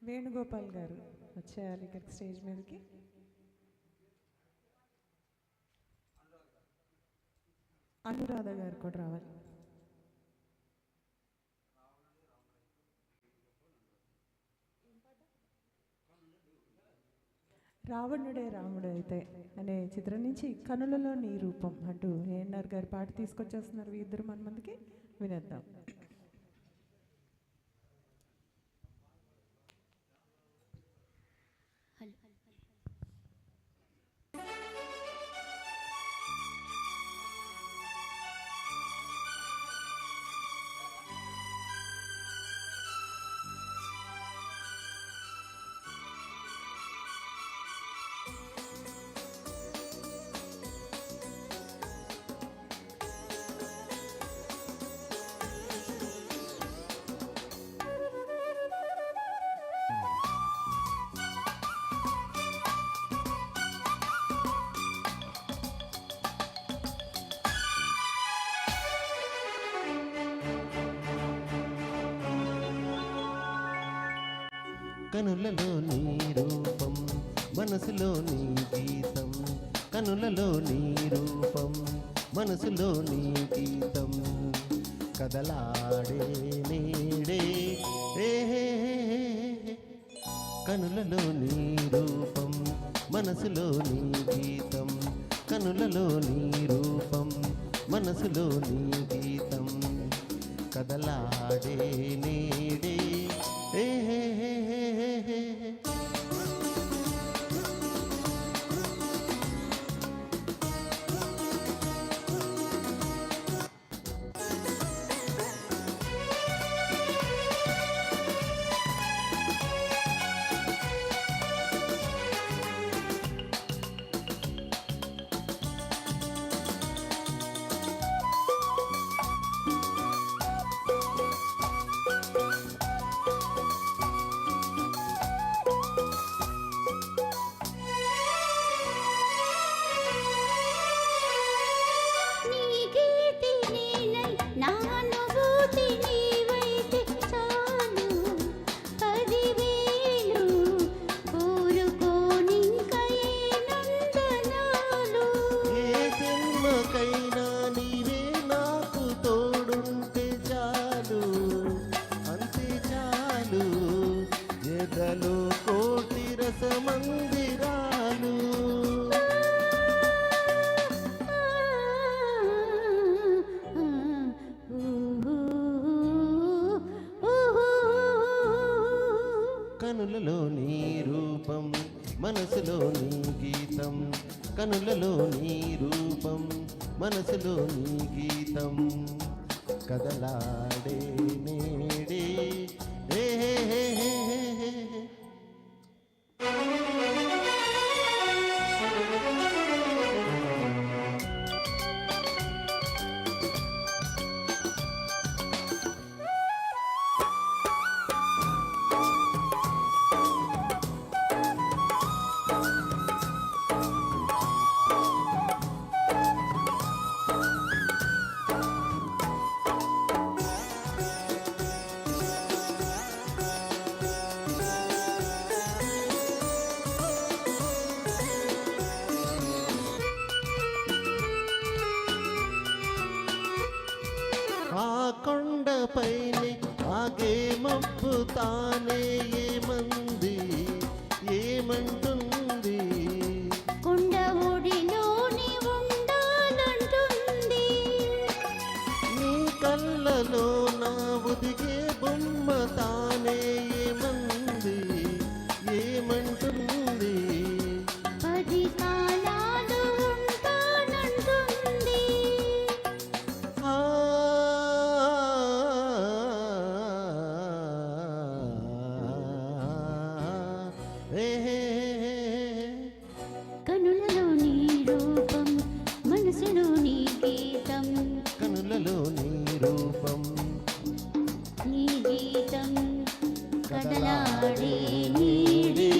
వేణుగోపాల్ గారు వచ్చేయాలి ఇక్కడికి స్టేజ్ మీదకి. అనురాధ గారు కూడా రావాలి. రావణుడే రాముడు అయితే అనే చిత్రం నుంచి కనులలో నీ రూపం అంటూ ఏఎన్ఆర్ గారి పాట తీసుకొచ్చేస్తున్నారు. ఇద్దరు మన మందికి వినేద్దాం. కనులలో నీ రూపం మనసులో నీ గీతం, కనులలో నీ రూపం మనసులో నీ గీతం, కదలాడే నీడే కనులలో నీ రూపం మనసులో నీ గీతం, కనులలో నీ రూపం మనసులో నీ గీతం, కదలాడే నీడే కోటి రసమందిరాలు కనులలో నీ రూపం మనసులో నీ గీతం, కనులలో నీ రూపం మనసులో నీ గీతం, కదలాడే నేడే ఆ కొండపైనే ఆగే మబ్బు తానే ఏమంది ఏమంటుంది, కొండ ఒడిలోని ఉండాలంటుంది, నీ కళ్ళలో నా ఉదిగే బొమ్మ తానే ఏమంది ఏమంటుంది, 10 కాలాలు ఉంటానంటుంది, కనులలో నీ రూపం మనసులో నీ గీతం, కనులలో నీ రూపం నీ గీతం, కదలాడే నీడే